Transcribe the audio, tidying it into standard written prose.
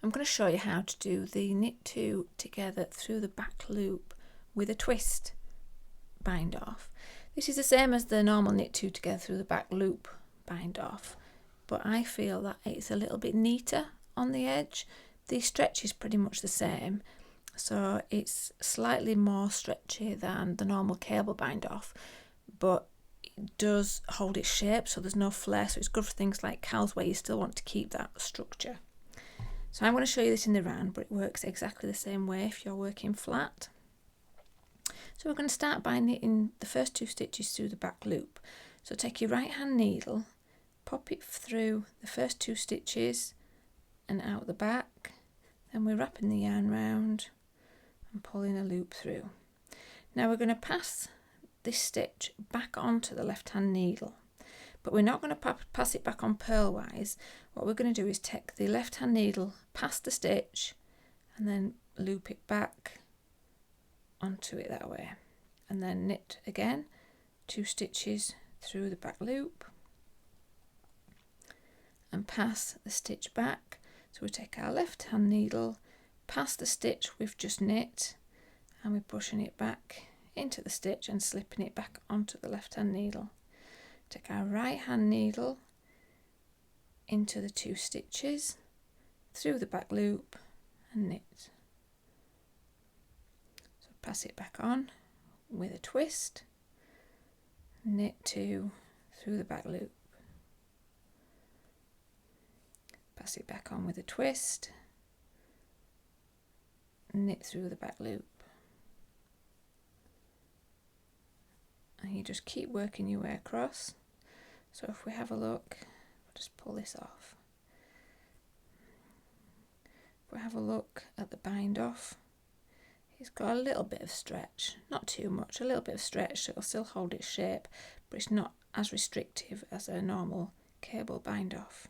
I'm going to show you how to do the knit two together through the back loop with a twist bind off. This is the same as the normal knit two together through the back loop bind off, but I feel that it's a little bit neater on the edge. The stretch is pretty much the same, so it's slightly more stretchy than the normal cable bind off, but it does hold its shape, so there's no flare, so it's good for things like cows where you still want to keep that structure. So I'm going to show you this in the round, but it works exactly the same way if you're working flat. So we're going to start by knitting the first 2 stitches through the back loop. So take your right hand needle, pop it through the first 2 stitches and out the back, then we're wrapping the yarn round and pulling a loop through. Now we're going to pass this stitch back onto the left hand needle, but we're not going to pass it back on purlwise. What we're going to do is take the left hand needle past the stitch and then loop it back onto it that way, and then knit again 2 stitches through the back loop and pass the stitch back. So we take our left hand needle past the stitch we've just knit and we're pushing it back into the stitch and slipping it back onto the left hand needle. Take our right hand needle into the 2 stitches through the back loop and knit. So pass it back on with a twist, knit 2 through the back loop, pass it back on with a twist, knit through the back loop, and you just keep working your way across. So if we have a look, I'll just pull this off. If we have a look at the bind off, it's got a little bit of stretch, not too much, a little bit of stretch, so it'll still hold its shape, but it's not as restrictive as a normal cable bind off.